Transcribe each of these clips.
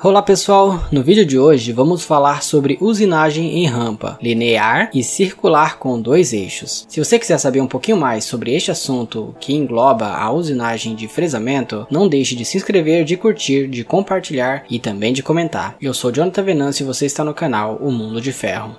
Olá pessoal, no vídeo de hoje vamos falar sobre usinagem em rampa, linear e circular com dois eixos. Se você quiser saber um pouquinho mais sobre este assunto que engloba a usinagem de fresamento, não deixe de se inscrever, de curtir, de compartilhar e também de comentar. Eu sou Jonathan Venâncio e você está no canal O Mundo de Ferro.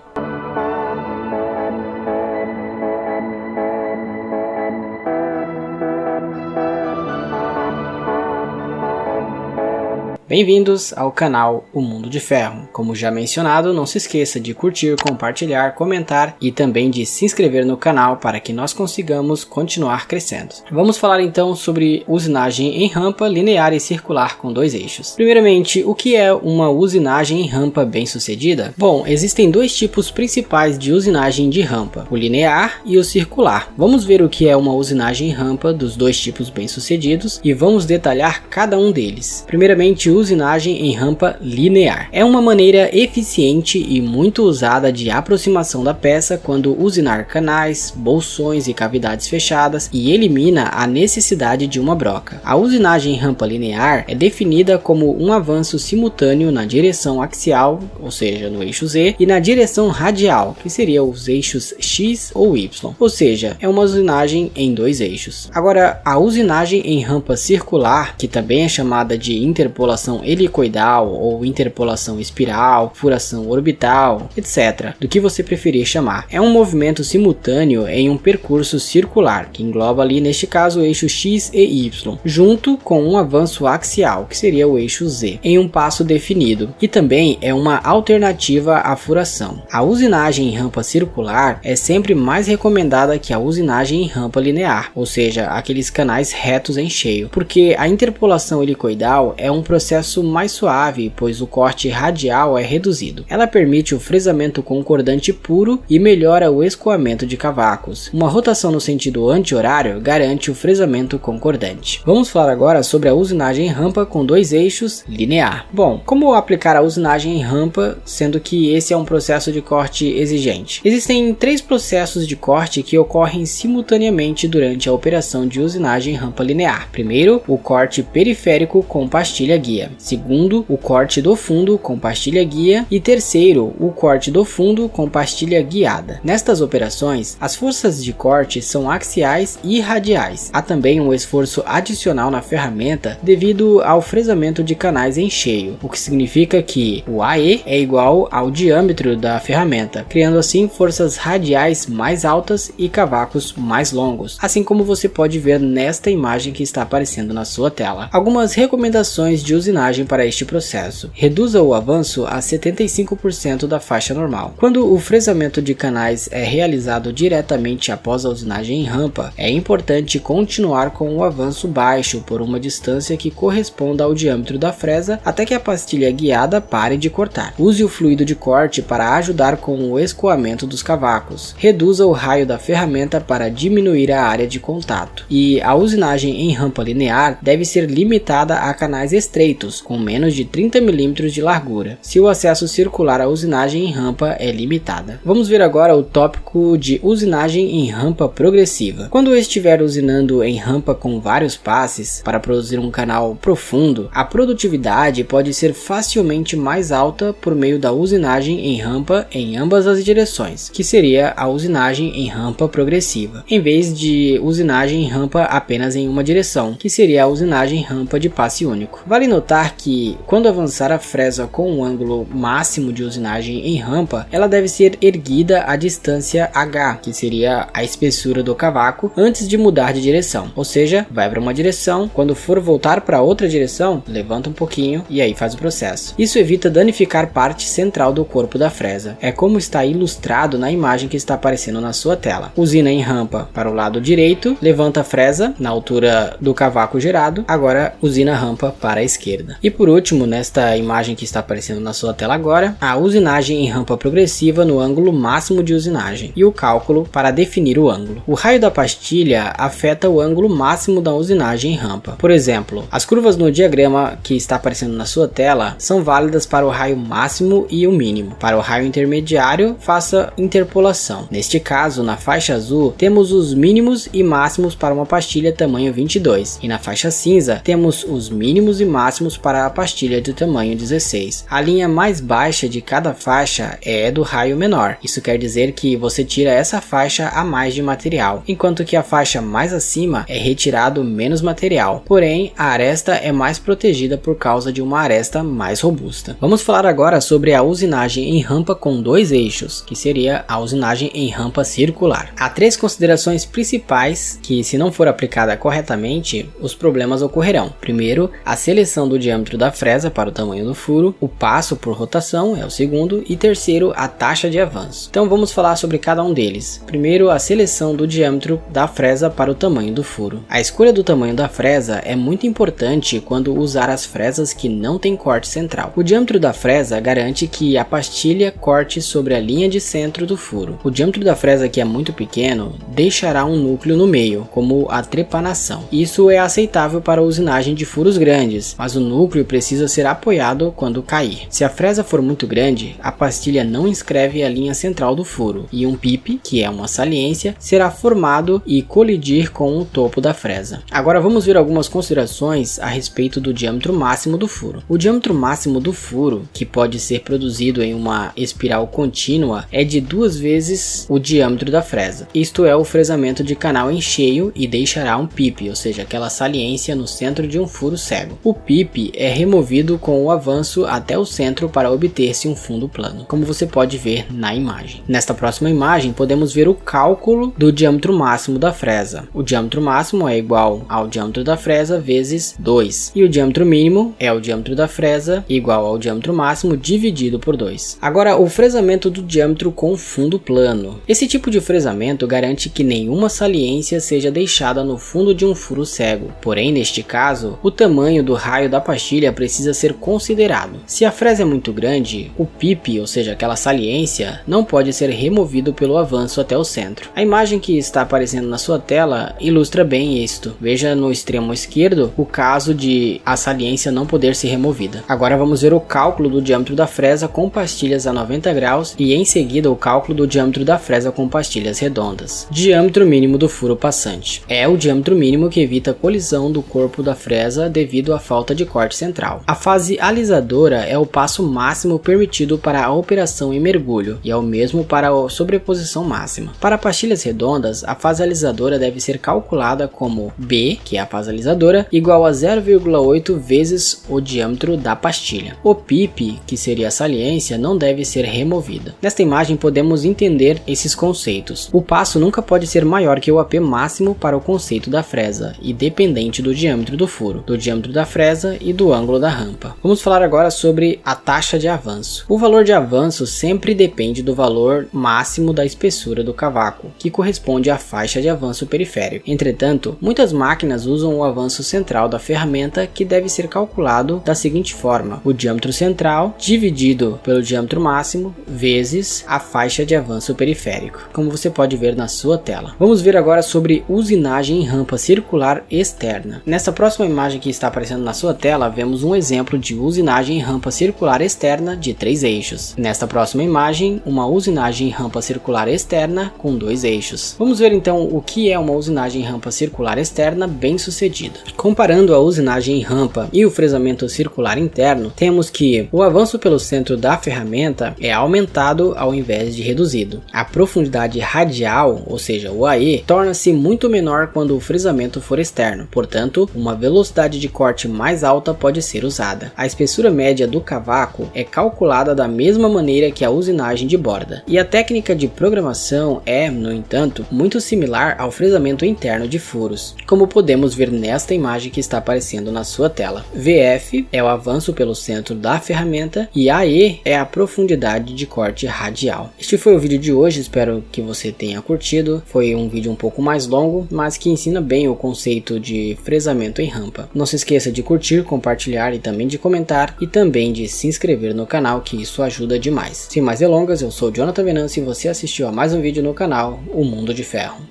Bem-vindos ao canal O Mundo de Ferro. Como já mencionado, não se esqueça de curtir, compartilhar, comentar e também de se inscrever no canal para que nós consigamos continuar crescendo. Vamos falar então sobre usinagem em rampa, linear e circular com dois eixos. Primeiramente, o que é uma usinagem em rampa bem-sucedida? Bom, existem dois tipos principais de usinagem de rampa, o linear e o circular. Vamos ver o que é uma usinagem em rampa dos dois tipos bem-sucedidos e vamos detalhar cada um deles. Primeiramente, usinagem em rampa linear. É uma maneira eficiente e muito usada de aproximação da peça quando usinar canais, bolsões e cavidades fechadas e elimina a necessidade de uma broca. A usinagem em rampa linear é definida como um avanço simultâneo na direção axial, ou seja, no eixo Z, e na direção radial, que seria os eixos X ou Y, ou seja, é uma usinagem em dois eixos. Agora, a usinagem em rampa circular, que também é chamada de interpolação helicoidal ou interpolação espiral, furação orbital, etc., do que você preferir chamar. É um movimento simultâneo em um percurso circular, que engloba ali neste caso o eixo X e Y, junto com um avanço axial, que seria o eixo Z, em um passo definido, e também é uma alternativa à furação. A usinagem em rampa circular é sempre mais recomendada que a usinagem em rampa linear, ou seja, aqueles canais retos em cheio, porque a interpolação helicoidal é um processo mais suave, pois o corte radial é reduzido. Ela permite o fresamento concordante puro e melhora o escoamento de cavacos. Uma rotação no sentido anti-horário garante o fresamento concordante. Vamos falar agora sobre a usinagem em rampa com dois eixos linear. Bom, como aplicar a usinagem em rampa, sendo que esse é um processo de corte exigente? Existem três processos de corte que ocorrem simultaneamente durante a operação de usinagem em rampa linear. Primeiro, o corte periférico com pastilha guia. Segundo, o corte do fundo com pastilha guia. E terceiro, o corte do fundo com pastilha guiada. Nestas operações, as forças de corte são axiais e radiais. Há também um esforço adicional na ferramenta devido ao fresamento de canais em cheio, o que significa que o AE é igual ao diâmetro da ferramenta, criando assim forças radiais mais altas e cavacos mais longos, assim como você pode ver nesta imagem que está aparecendo na sua tela. Algumas recomendações de usinagem para este processo. Reduza o avanço a 75% da faixa normal. Quando o fresamento de canais é realizado diretamente após a usinagem em rampa, é importante continuar com o avanço baixo por uma distância que corresponda ao diâmetro da fresa até que a pastilha guiada pare de cortar. Use o fluido de corte para ajudar com o escoamento dos cavacos. Reduza o raio da ferramenta para diminuir a área de contato. E a usinagem em rampa linear deve ser limitada a canais estreitos, com menos de 30 mm de largura, se o acesso circular à usinagem em rampa é limitada. Vamos ver agora o tópico de usinagem em rampa progressiva. Quando estiver usinando em rampa com vários passes para produzir um canal profundo, a produtividade pode ser facilmente mais alta por meio da usinagem em rampa em ambas as direções, que seria a usinagem em rampa progressiva, em vez de usinagem em rampa apenas em uma direção, que seria a usinagem em rampa de passe único. Vale notar que quando avançar a fresa com um ângulo máximo de usinagem em rampa, ela deve ser erguida à distância H, que seria a espessura do cavaco, antes de mudar de direção. Ou seja, vai para uma direção, quando for voltar para outra direção, levanta um pouquinho e aí faz o processo. Isso evita danificar parte central do corpo da fresa. É como está ilustrado na imagem que está aparecendo na sua tela. Usina em rampa para o lado direito, levanta a fresa na altura do cavaco gerado, agora usina a rampa para a esquerda. E por último, nesta imagem que está aparecendo na sua tela agora, a usinagem em rampa progressiva no ângulo máximo de usinagem e o cálculo para definir o ângulo. O raio da pastilha afeta o ângulo máximo da usinagem em rampa. Por exemplo, as curvas no diagrama que está aparecendo na sua tela são válidas para o raio máximo e o mínimo. Para o raio intermediário, faça interpolação. Neste caso, na faixa azul, temos os mínimos e máximos para uma pastilha tamanho 22 e na faixa cinza temos os mínimos e máximos máximos para a pastilha de tamanho 16. A linha mais baixa de cada faixa é do raio menor. Isso quer dizer que você tira essa faixa a mais de material, enquanto que a faixa mais acima é retirado menos material. Porém, a aresta é mais protegida por causa de uma aresta mais robusta. Vamos falar agora sobre a usinagem em rampa com 2 eixos, que seria a usinagem em rampa circular. Há 3 considerações principais que, se não for aplicada corretamente, os problemas ocorrerão. Primeiro, a seleção do diâmetro da fresa para o tamanho do furo, o passo por rotação é o segundo, e terceiro, a taxa de avanço. Então vamos falar sobre cada um deles. Primeiro, a seleção do diâmetro da fresa para o tamanho do furo. A escolha do tamanho da fresa é muito importante quando usar as fresas que não têm corte central. O diâmetro da fresa garante que a pastilha corte sobre a linha de centro do furo. O diâmetro da fresa que é muito pequeno deixará um núcleo no meio, como a trepanação. Isso é aceitável para a usinagem de furos grandes, mas o núcleo precisa ser apoiado quando cair. Se a fresa for muito grande, a pastilha não inscreve a linha central do furo, e um pipe, que é uma saliência, será formado e colidir com o topo da fresa. Agora vamos ver algumas considerações a respeito do diâmetro máximo do furo. O diâmetro máximo do furo, que pode ser produzido em uma espiral contínua, é de 2 vezes o diâmetro da fresa. Isto é o fresamento de canal em cheio e deixará um pipe, ou seja, aquela saliência no centro de um furo cego. O pipe é removido com o avanço até o centro para obter-se um fundo plano, como você pode ver na imagem. Nesta próxima imagem podemos ver o cálculo do diâmetro máximo da fresa. O diâmetro máximo é igual ao diâmetro da fresa vezes 2, e o diâmetro mínimo é o diâmetro da fresa igual ao diâmetro máximo dividido por 2. Agora, o fresamento do diâmetro com fundo plano. Esse tipo de fresamento garante que nenhuma saliência seja deixada no fundo de um furo cego. Porém, neste caso, o tamanho do raio da pastilha precisa ser considerado. Se a fresa é muito grande, o pipe, ou seja, aquela saliência, não pode ser removido pelo avanço até o centro. A imagem que está aparecendo na sua tela ilustra bem isto. Veja no extremo esquerdo o caso de a saliência não poder ser removida. Agora vamos ver o cálculo do diâmetro da fresa com pastilhas a 90 graus e em seguida o cálculo do diâmetro da fresa com pastilhas redondas. Diâmetro mínimo do furo passante. É o diâmetro mínimo que evita a colisão do corpo da fresa devido à falta de corte central. A fase alisadora é o passo máximo permitido para a operação em mergulho e é o mesmo para a sobreposição máxima. Para pastilhas redondas, a fase alisadora deve ser calculada como B, que é a fase alisadora, igual a 0,8 vezes o diâmetro da pastilha. O pipe, que seria a saliência, não deve ser removida. Nesta imagem podemos entender esses conceitos. O passo nunca pode ser maior que o AP máximo para o conceito da fresa, e dependente do diâmetro do furo, do diâmetro da fresa e do ângulo da rampa. Vamos falar agora sobre a taxa de avanço. O valor de avanço sempre depende do valor máximo da espessura do cavaco, que corresponde à faixa de avanço periférico. Entretanto, muitas máquinas usam o avanço central da ferramenta, que deve ser calculado da seguinte forma: o diâmetro central dividido pelo diâmetro máximo vezes a faixa de avanço periférico, como você pode ver na sua tela. Vamos ver agora sobre usinagem em rampa circular externa. Nessa próxima imagem que está aparecendo na sua tela, vemos um exemplo de usinagem em rampa circular externa de 3 eixos. Nesta próxima imagem, uma usinagem em rampa circular externa com 2 eixos. Vamos ver então o que é uma usinagem em rampa circular externa bem sucedida. Comparando a usinagem em rampa e o fresamento circular interno, temos que o avanço pelo centro da ferramenta é aumentado ao invés de reduzido. A profundidade radial, ou seja, o AE, torna-se muito menor quando o fresamento for externo, portanto, uma velocidade de corte mais alta pode ser usada. A espessura média do cavaco é calculada da mesma maneira que a usinagem de borda, e a técnica de programação é, no entanto, muito similar ao fresamento interno de furos, como podemos ver nesta imagem que está aparecendo na sua tela. VF é o avanço pelo centro da ferramenta e AE é a profundidade de corte radial. Este foi o vídeo de hoje, espero que você tenha curtido. Foi um vídeo um pouco mais longo, mas que ensina bem o conceito de fresamento em rampa. Não se esqueça de curtir, compartilhar e também de comentar, e também de se inscrever no canal, que isso ajuda demais. Sem mais delongas, eu sou o Jonathan Venâncio e você assistiu a mais um vídeo no canal O Mundo de Ferro.